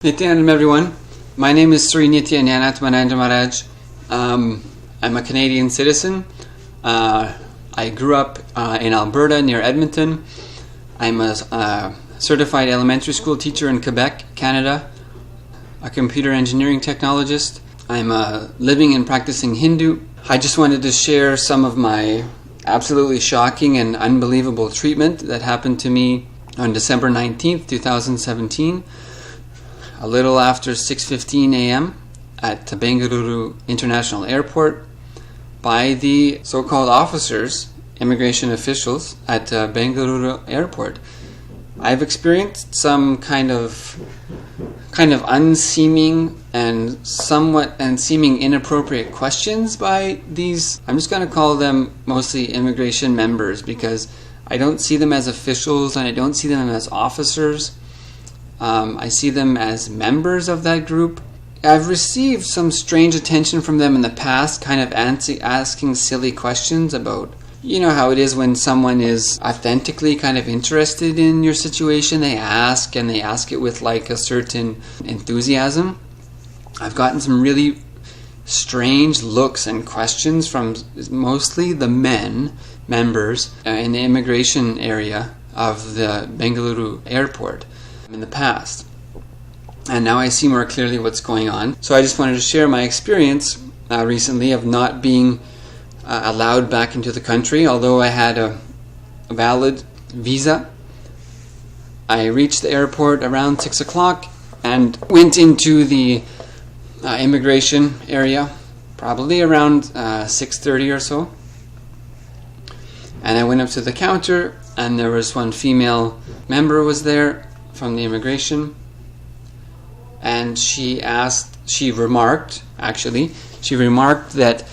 Nityanandam, everyone. My name is Sri Nitya Nyanat Manandra Maharaj. I'm a Canadian citizen. I grew up in Alberta near Edmonton. I'm a certified elementary school teacher in Quebec, Canada, a computer engineering technologist. I'm a living and practicing Hindu. I just wanted to share some of my absolutely shocking and unbelievable treatment that happened to me on December 19th, 2017. A little after 6:15 a.m. at Bengaluru International Airport by the so-called officers, immigration officials at Bengaluru Airport. I've experienced some kind of unseeming and seeming inappropriate questions by these, I'm just going to call them mostly immigration members, because I don't see them as officials and I don't see them as officers. I see them as members of that group. I've received some strange attention from them in the past, kind of asking silly questions about, you know how it is when someone is authentically kind of interested in your situation. They ask it with like a certain enthusiasm. I've gotten some really strange looks and questions from mostly the members in the immigration area of the Bengaluru airport in the past. And now I see more clearly what's going on. So I just wanted to share my experience recently of not being allowed back into the country, although I had a valid visa. I reached the airport around 6 o'clock and went into the immigration area probably around 6:30 or so. And I went up to the counter, and there was one female member was there from the immigration, and she remarked that,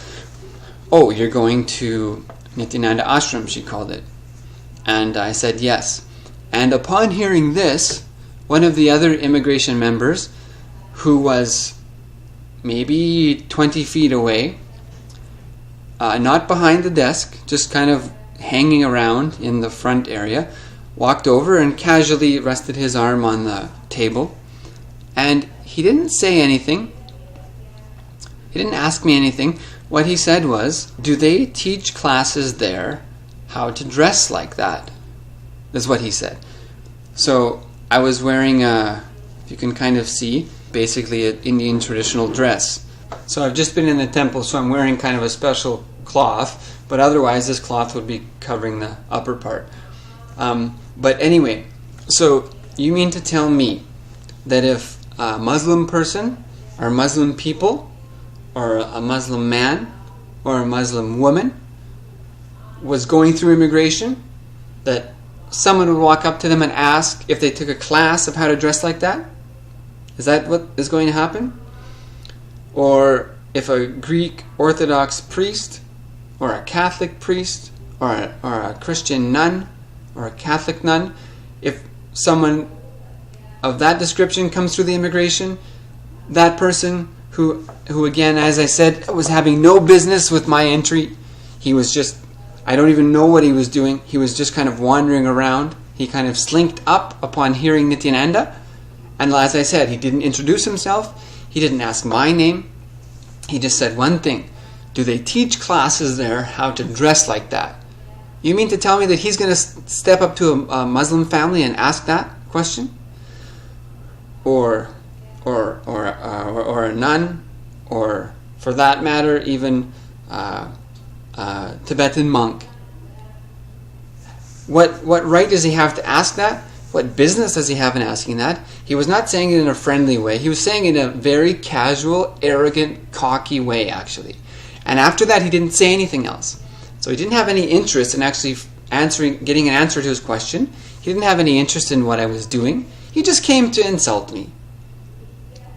"Oh, you're going to Nityananda Ashram," she called it. And I said yes. And upon hearing this, one of the other immigration members, who was maybe 20 feet away, not behind the desk, just kind of hanging around in the front area, walked over and casually rested his arm on the table. And he didn't say anything. He didn't ask me anything. What he said was, "Do they teach classes there how to dress like that?" That's what he said. So I was wearing if you can kind of see, basically an Indian traditional dress. So I've just been in the temple, so I'm wearing kind of a special cloth, but otherwise this cloth would be covering the upper part. But anyway, so you mean to tell me that if a Muslim person or Muslim people or a Muslim man or a Muslim woman was going through immigration, that someone would walk up to them and ask if they took a class of how to dress like that? Is that what is going to happen? Or if a Greek Orthodox priest or a Catholic priest or a Christian nun or a Catholic nun, if someone of that description comes through the immigration, that person who again, as I said, was having no business with my entry, he was just, I don't even know what he was doing, he was just kind of wandering around. He kind of slinked up upon hearing Nityananda, and as I said, he didn't introduce himself, he didn't ask my name, he just said one thing: "Do they teach classes there how to dress like that?" You mean to tell me that he's going to step up to a Muslim family and ask that question? Or a nun, or for that matter, even a Tibetan monk? What right does he have to ask that? What business does he have in asking that? He was not saying it in a friendly way. He was saying it in a very casual, arrogant, cocky way, actually. And after that, he didn't say anything else. So he didn't have any interest in actually getting an answer to his question. He didn't have any interest in what I was doing. He just came to insult me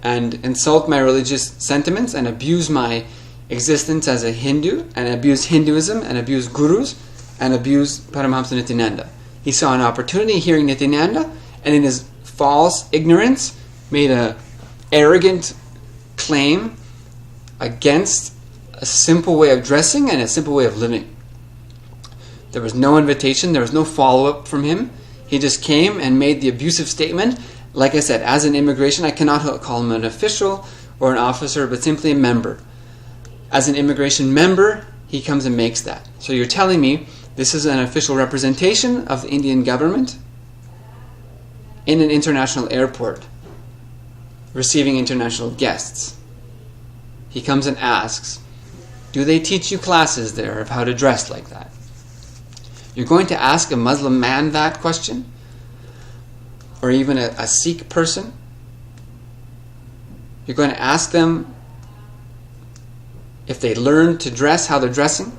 and insult my religious sentiments and abuse my existence as a Hindu, and abuse Hinduism, and abuse gurus, and abuse Paramahamsa Nityananda. He saw an opportunity hearing Nityananda, and in his false ignorance made an arrogant claim against a simple way of dressing and a simple way of living. There was no invitation, there was no follow-up from him. He just came and made the abusive statement like I said, as an immigration, I cannot call him an official or an officer, but simply a member. As an immigration member, he comes and makes that. So you're telling me this is an official representation of the Indian government in an international airport, receiving international guests. He comes and asks, do they teach you classes there of how to dress like that? You're going to ask a Muslim man that question? Or even a Sikh person? You're going to ask them if they learn to dress how they're dressing?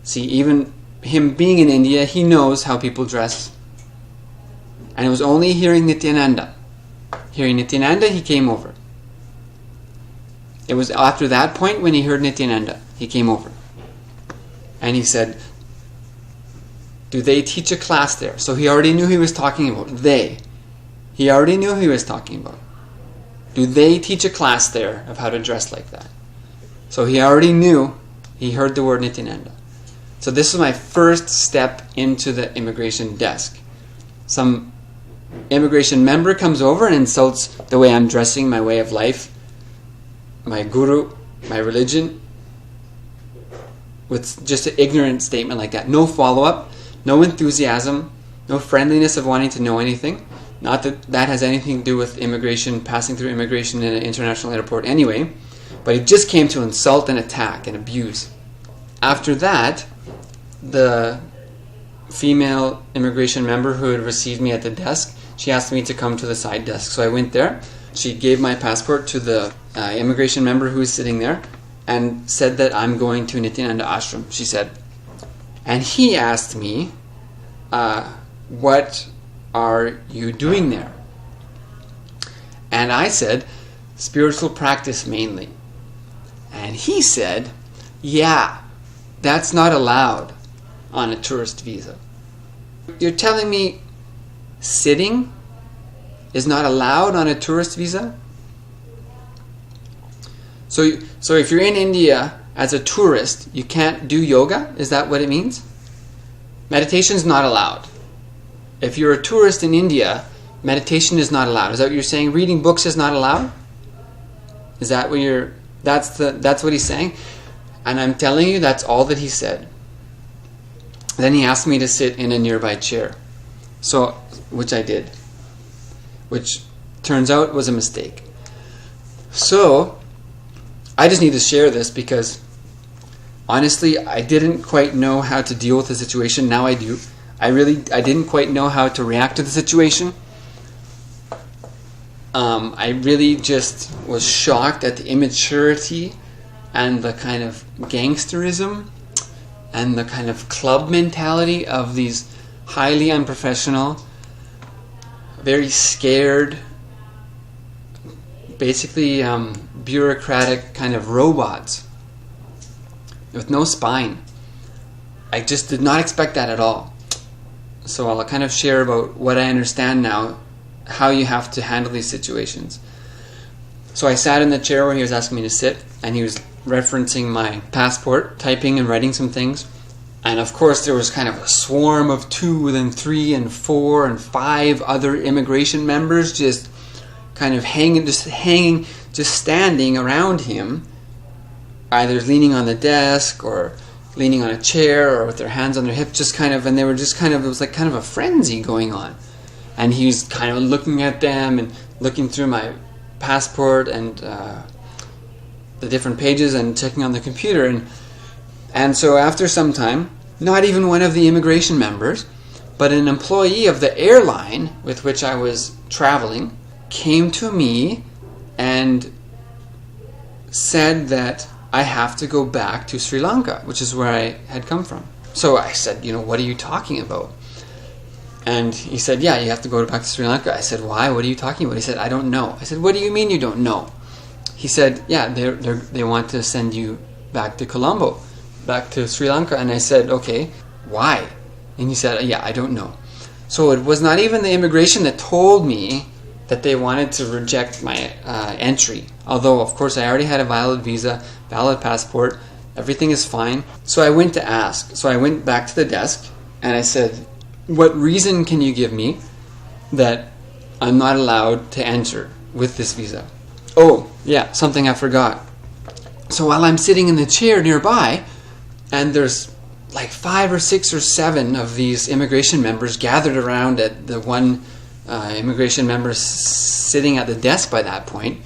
See, even him being in India, he knows how people dress. And it was only hearing Nityananda. Hearing Nityananda, he came over. It was after that point when he heard Nityananda, he came over. And he said, do they teach a class there? So he already knew he was talking about they. He already knew who he was talking about. Do they teach a class there of how to dress like that? So he already knew, he heard the word Nityananda. So this was my first step into the immigration desk. Some immigration member comes over and insults the way I'm dressing, my way of life, my guru, my religion, with just an ignorant statement like that. No follow-up, no enthusiasm, no friendliness of wanting to know anything. Not that that has anything to do with immigration, passing through immigration in an international airport anyway, but he just came to insult and attack and abuse. After that, the female immigration member who had received me at the desk, she asked me to come to the side desk. So I went there. She gave my passport to the immigration member who was sitting there and said that I'm going to Nityananda Ashram, she said. And he asked me, what are you doing there? And I said, spiritual practice mainly. And he said, yeah, that's not allowed on a tourist visa. You're telling me sitting is not allowed on a tourist visa? So if you're in India as a tourist, you can't do yoga? Is that what it means? Meditation is not allowed. If you're a tourist in India, meditation is not allowed. Is that what you're saying? Reading books is not allowed? Is that what that's what he's saying? And I'm telling you, that's all that he said. Then he asked me to sit in a nearby chair. So, which I did. Which turns out was a mistake. So, I just need to share this because honestly, I didn't quite know how to deal with the situation. Now I do. I didn't quite know how to react to the situation. I really just was shocked at the immaturity and the kind of gangsterism and the kind of club mentality of these highly unprofessional, very scared, basically bureaucratic kind of robots with no spine. I just did not expect that at all. So I'll kind of share about what I understand now, how you have to handle these situations. So I sat in the chair where he was asking me to sit, and he was referencing my passport, typing and writing some things. And of course there was kind of a swarm of 2 and 3 and 4 and 5 other immigration members just kind of hanging, just standing around him, either leaning on the desk or leaning on a chair or with their hands on their hips, just kind of, and they were just kind of, it was like kind of a frenzy going on. And he was kind of looking at them and looking through my passport and the different pages and checking on the computer. And so after some time, not even one of the immigration members, but an employee of the airline with which I was traveling came to me and said that I have to go back to Sri Lanka, which is where I had come from. So I said, what are you talking about? And he said, yeah, you have to go back to Sri Lanka. I said, why? What are you talking about? He said, I don't know. I said, what do you mean you don't know? He said, yeah, they want to send you back to Colombo, back to Sri Lanka. And I said, okay, why? And he said, yeah, I don't know. So it was not even the immigration that told me that they wanted to reject my entry. Although, of course, I already had a valid visa, valid passport, everything is fine. So I went to ask. So I went back to the desk and I said, what reason can you give me that I'm not allowed to enter with this visa. Oh, yeah, something I forgot. So while I'm sitting in the chair nearby, and there's like 5 or 6 or 7 of these immigration members gathered around at the one immigration member sitting at the desk by that point,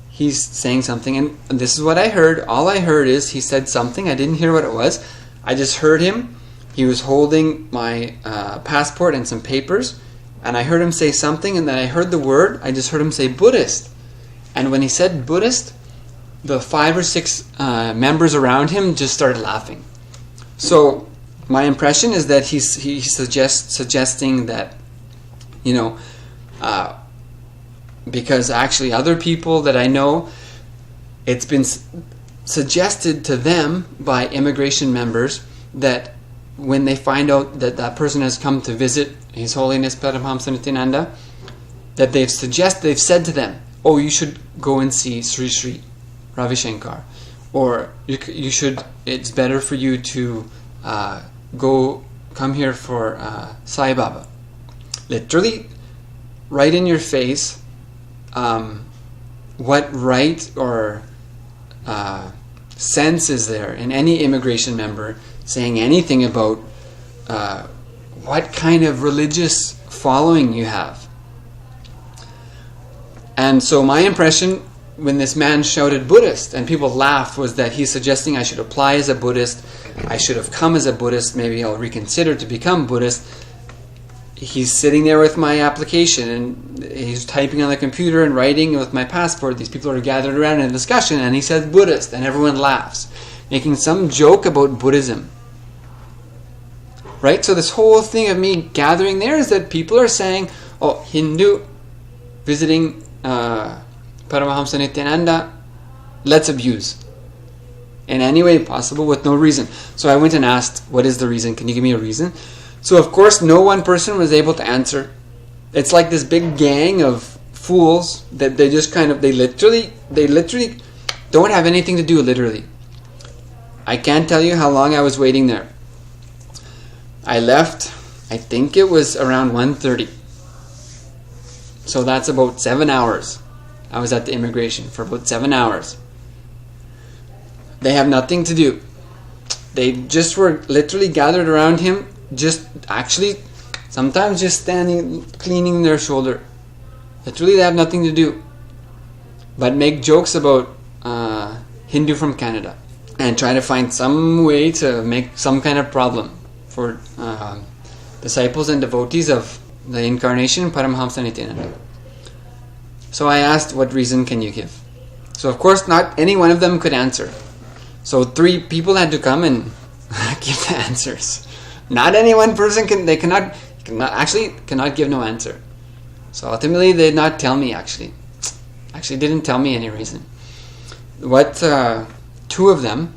he's saying something, and this is what I heard. All I heard is he said something. I didn't hear what it was. I just heard him. He was holding my passport and some papers, and I heard him say something, and then I heard the word. I just heard him say Buddhist. And when he said Buddhist, the 5 or 6 members around him just started laughing. So my impression is that he's suggesting that, because actually other people that I know, it's been suggested to them by immigration members that when they find out that that person has come to visit His Holiness Paramahamsa Nityananda, that they've said to them, oh, you should go and see Sri Sri Ravi Shankar, or you should. It's better for you to come here for Sai Baba. Literally, right in your face. What right or sense is there in any immigration member saying anything about what kind of religious following you have? And so my impression when this man shouted Buddhist and people laughed was that he's suggesting I should apply as a Buddhist. I should have come as a Buddhist. Maybe I'll reconsider to become Buddhist. He's sitting there with my application and he's typing on the computer and writing with my passport. These people are gathered around in a discussion and he says Buddhist and everyone laughs, making some joke about Buddhism. Right? So this whole thing of me gathering there is that people are saying, oh, Hindu visiting Paramahamsa Nityananda, let's abuse in any way possible with no reason. So I went and asked, what is the reason? Can you give me a reason? So of course no one person was able to answer. It's like this big gang of fools that they just they literally don't have anything to do, literally. I can't tell you how long I was waiting there. I left, I think it was around 1:30. So that's about 7 hours. I was at the immigration for about 7 hours. They have nothing to do. They just were literally gathered around him, sometimes just standing, cleaning their shoulder. Literally, they have nothing to do but make jokes about Hindu from Canada and try to find some way to make some kind of problem for disciples and devotees of the incarnation Paramahamsa Nityananda. So I asked, what reason can you give? So of course not any one of them could answer. So 3 people had to come and give the answers. Not any one person cannot give no answer. So ultimately they did not tell me actually didn't tell me any reason. What 2 of them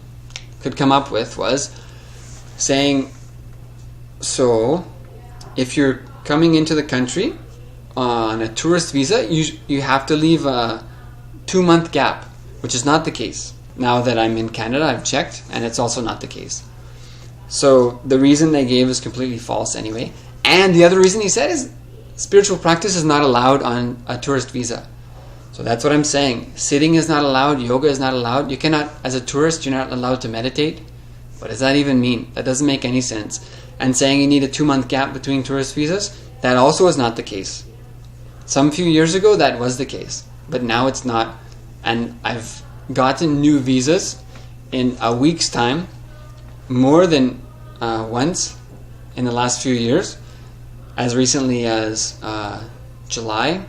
could come up with was saying, so if you're coming into the country on a tourist visa, you have to leave a 2-month gap, which is not the case. Now that I'm in Canada, I've checked, and it's also not the case. So the reason they gave is completely false anyway. And the other reason he said is spiritual practice is not allowed on a tourist visa. So that's what I'm saying. Sitting is not allowed, yoga is not allowed. You cannot, as a tourist, you're not allowed to meditate. What does that even mean? That doesn't make any sense. And saying you need a 2-month gap between tourist visas, that also is not the case. Some few years ago that was the case, but now it's not. And I've gotten new visas in a week's time, more than once in the last few years, as recently as July,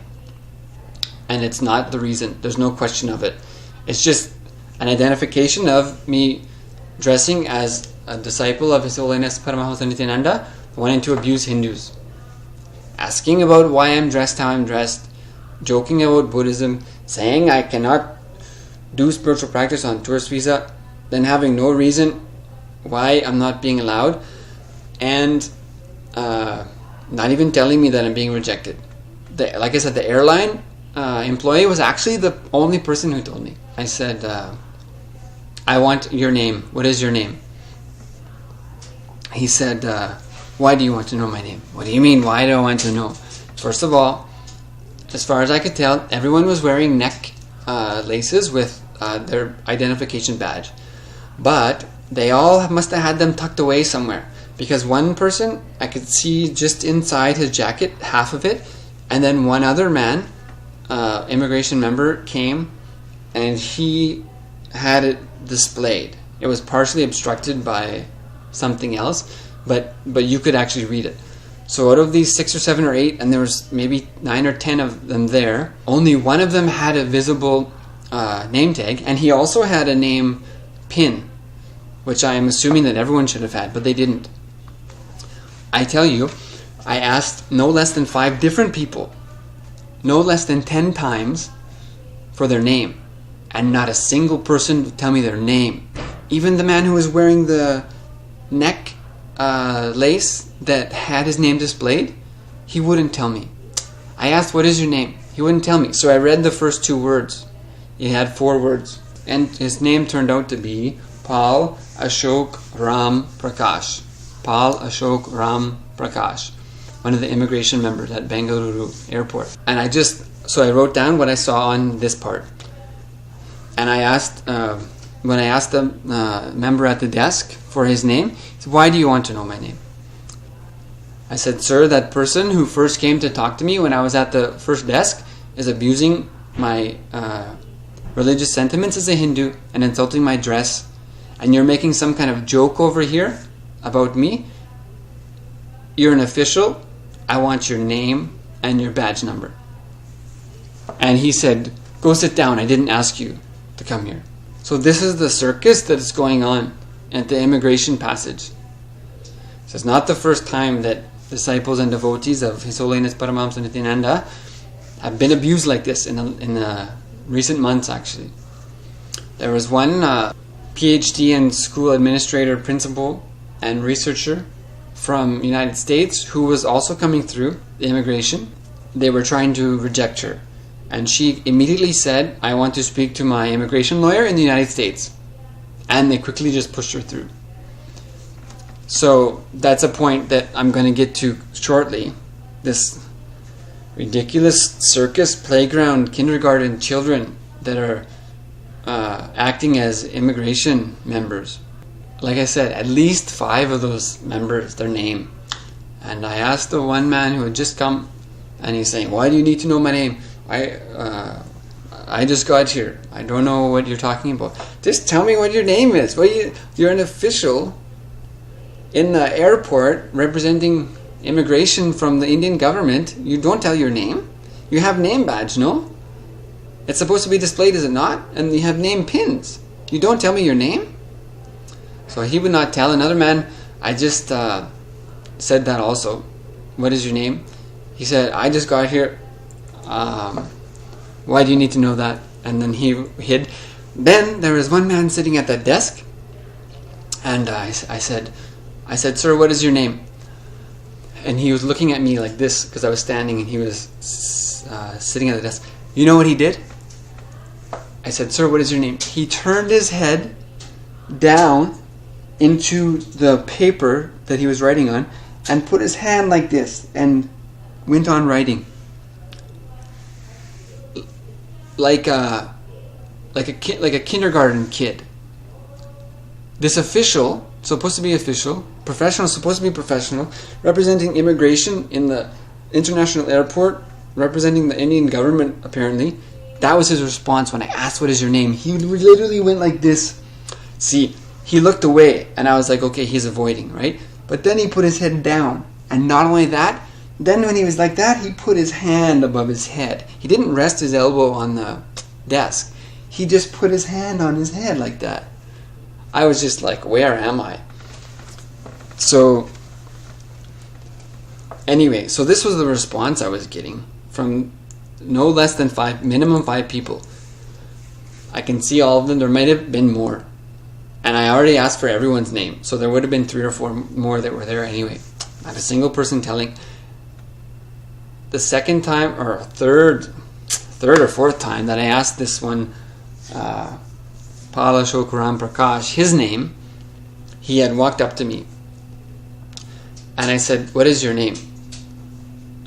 and it's not the reason. There's no question of it. It's just an identification of me dressing as a disciple of His Holiness Paramahamsa Nityananda, wanting to abuse Hindus. Asking about why I'm dressed how I'm dressed, joking about Buddhism, saying I cannot do spiritual practice on tourist visa, then having no reason why I'm not being allowed, and not even telling me that I'm being rejected. Like I said, the airline employee was actually the only person who told me. I said, I want your name. What is your name? He said, why do you want to know my name? What do you mean, why do I want to know? First of all, as far as I could tell, everyone was wearing neck laces with their identification badge. But they all must have had them tucked away somewhere. Because one person, I could see just inside his jacket, half of it. And then one other man, immigration member, came and he had it displayed. It was partially obstructed by something else, but you could actually read it. So out of these 6 or 7 or 8, and there was maybe 9 or 10 of them there, only one of them had a visible name tag, and he also had a name pin, which I am assuming that everyone should have had, but they didn't. I tell you, I asked no less than 5 different people, no less than 10 times, for their name, and not a single person would tell me their name. Even the man who was wearing the neck lace that had his name displayed, he wouldn't tell me. I asked, what is your name? He wouldn't tell me. So I read the first 2 words. He had 4 words. And his name turned out to be Pal Ashok Ram Prakash. Pal Ashok Ram Prakash. One of the immigration members at Bengaluru airport. And so I wrote down what I saw on this part. And I asked, when I asked the member at the desk for his name, he said, why do you want to know my name? I said, sir, that person who first came to talk to me when I was at the first desk is abusing my religious sentiments as a Hindu and insulting my dress. And you're making some kind of joke over here about me. You're an official. I want your name and your badge number. And he said, go sit down. I didn't ask you to come here. So this is the circus that is going on at the immigration passage. So it's not the first time that disciples and devotees of His Holiness Paramahamsa Nityananda have been abused like this in recent months, actually. There was one PhD and school administrator, principal, and researcher from United States who was also coming through the immigration. They were trying to reject her. And she immediately said, I want to speak to my immigration lawyer in the United States. And they quickly just pushed her through. So that's a point that I'm going to get to shortly. This ridiculous circus playground kindergarten children that are acting as immigration members. Like I said, at least 5 of those members, their name. And I asked the one man who had just come, and he's saying, why do you need to know my name? I just got here. I don't know what you're talking about. Just tell me what your name is. You're an official in the airport representing immigration from the Indian government. You don't tell your name. You have name badge, no? It's supposed to be displayed, is it not? And you have name pins. You don't tell me your name? So he would not tell. Another man, I just said that also. What is your name? He said, I just got here. Why do you need to know that? And then he hid. Then there was one man sitting at that desk, and I said, sir, what is your name? And he was looking at me like this because I was standing, and he was sitting at the desk. You know what he did? I said, sir, what is your name? He turned his head down into the paper that he was writing on and put his hand like this and went on writing. Like a kindergarten kid. This official, supposed to be official, professional, supposed to be professional, representing immigration in the international airport, representing the Indian government apparently. That was his response when I asked what is your name. He literally went like this. See, he looked away and I was like, okay, he's avoiding, right? But then he put his head down. And not only that, then when he was like that, he put his hand above his head. He didn't rest his elbow on the desk. He just put his hand on his head like that. I was just like, where am I? So, anyway, so this was the response I was getting from no less than 5, minimum 5 people. I can see all of them. There might have been more. And I already asked for everyone's name. So there would have been 3 or 4 more that were there anyway. Not a single person telling. The second time, or third or fourth time that I asked this one, Pala Shokuram Prakash, his name, he had walked up to me. And I said, what is your name?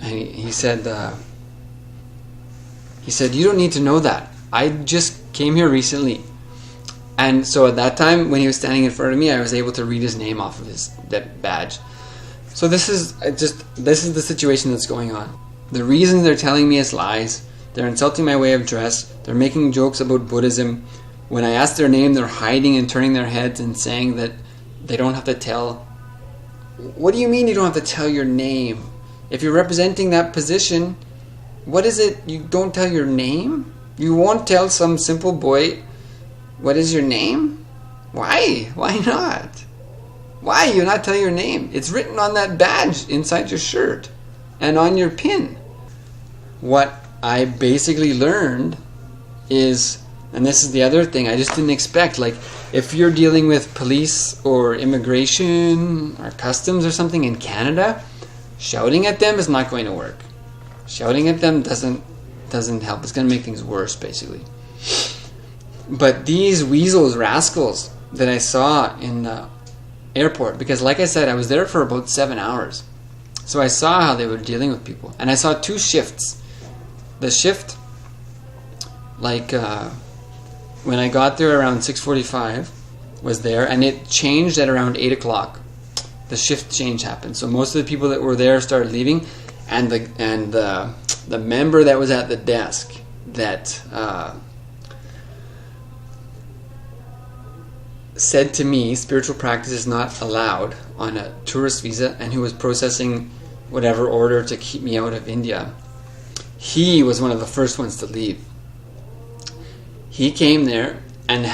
And he said, you don't need to know that. I just came here recently. And so at that time, when he was standing in front of me, I was able to read his name off of that badge. So this is the situation that's going on. The reason they're telling me is lies. They're insulting my way of dress. They're making jokes about Buddhism. When I ask their name, they're hiding and turning their heads and saying that they don't have to tell. What do you mean you don't have to tell your name? If you're representing that position, what is it? You don't tell your name? You won't tell some simple boy, what is your name? Why? Why not? Why you not tell your name? It's written on that badge inside your shirt and on your pin. What I basically learned is, and this is the other thing I just didn't expect, like if you're dealing with police or immigration or customs or something in Canada, shouting at them is not going to work. Shouting at them doesn't help. It's going to make things worse, basically. But these weasels, rascals that I saw in the airport, because like I said, I was there for about 7 hours. So I saw how they were dealing with people. And I saw 2 shifts. The shift, like when I got there around 6:45, was there, and it changed at around 8 o'clock. The shift change happened. So most of the people that were there started leaving, and the member that was at the desk that said to me, spiritual practice is not allowed on a tourist visa, and who was processing whatever order to keep me out of India, he was one of the first ones to leave. He came there and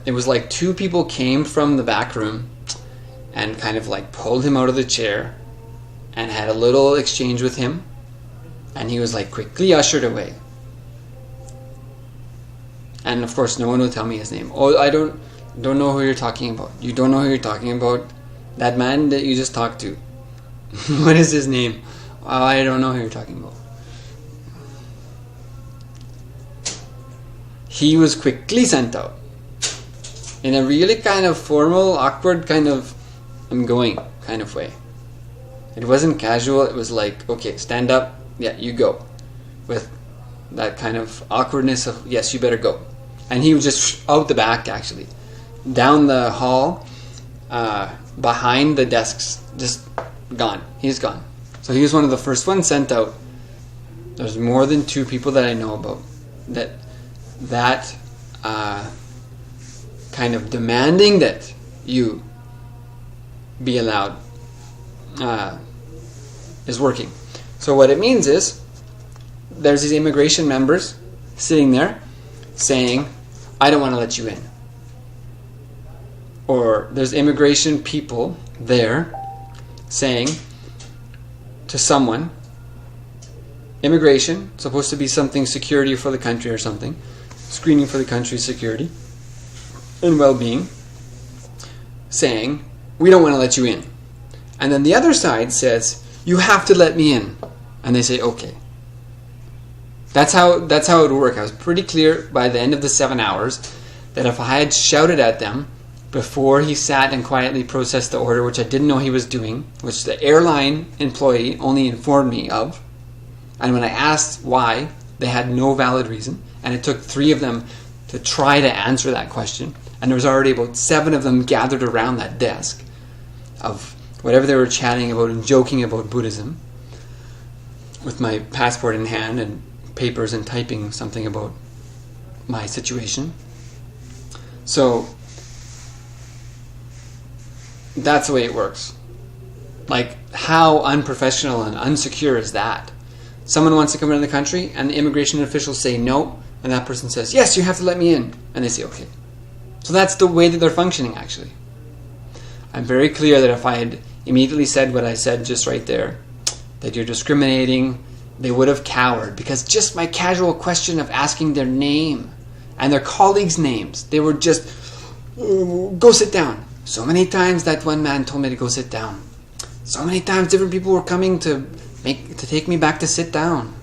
it was like 2 people came from the back room and kind of like pulled him out of the chair and had a little exchange with him, and he was like quickly ushered away. And of course no one will tell me his name. Oh, I don't know who you're talking about. You don't know who you're talking about? That man that you just talked to. What is his name? Oh, I don't know who you're talking about. He was quickly sent out in a really kind of formal, awkward kind of I'm going kind of way. It wasn't casual. It was like, okay, stand up. Yeah, you go. With that kind of awkwardness of, yes, you better go. And he was just out the back, actually. Down the hall, behind the desks, just gone. He's gone. So he was one of the first ones sent out. There's more than 2 people that I know about that kind of demanding that you be allowed is working. So what it means is there's these immigration members sitting there saying, I don't want to let you in. Or there's immigration people there saying to someone, immigration, supposed to be something security for the country or something, screening for the country's security and well-being, saying, we don't want to let you in. And then the other side says, you have to let me in. And they say, okay. That's how it would work. I was pretty clear by the end of the 7 hours that if I had shouted at them before he sat and quietly processed the order, which I didn't know he was doing, which the airline employee only informed me of, and when I asked why, they had no valid reason, and it took 3 of them to try to answer that question, and there was already about 7 of them gathered around that desk of whatever they were chatting about and joking about Buddhism, with my passport in hand and papers and typing something about my situation. So that's the way it works. Like, how unprofessional and unsecure is that? Someone wants to come into the country and the immigration officials say no, and that person says, yes, you have to let me in. And they say, okay. So that's the way that they're functioning, actually. I'm very clear that if I had immediately said what I said just right there, that you're discriminating, they would have cowered, because just my casual question of asking their name and their colleagues' names, they were just, go sit down. So many times that one man told me to go sit down. So many times different people were coming to take me back to sit down.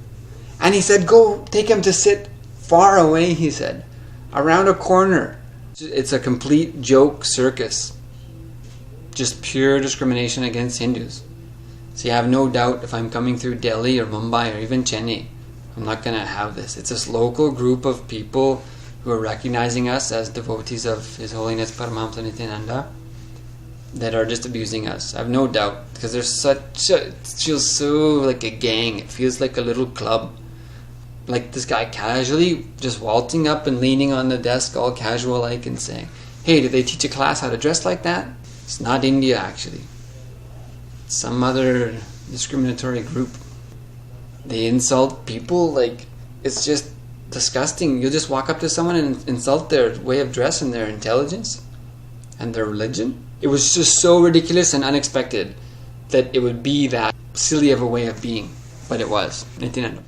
And he said, go take him to sit far away, he said, around a corner. It's a complete joke circus. Just pure discrimination against Hindus. So you have no doubt if I'm coming through Delhi or Mumbai or even Chennai, I'm not going to have this. It's this local group of people who are recognizing us as devotees of His Holiness Paramahamsa Nityananda that are just abusing us. I have no doubt, because there's it feels so like a gang. It feels like a little club. Like this guy casually just waltzing up and leaning on the desk all casual like and saying, hey, did they teach a class how to dress like that? It's not India actually. It's some other discriminatory group. They insult people like it's just disgusting. You'll just walk up to someone and insult their way of dress and their intelligence and their religion. It was just so ridiculous and unexpected that it would be that silly of a way of being. But it was. Nityananda.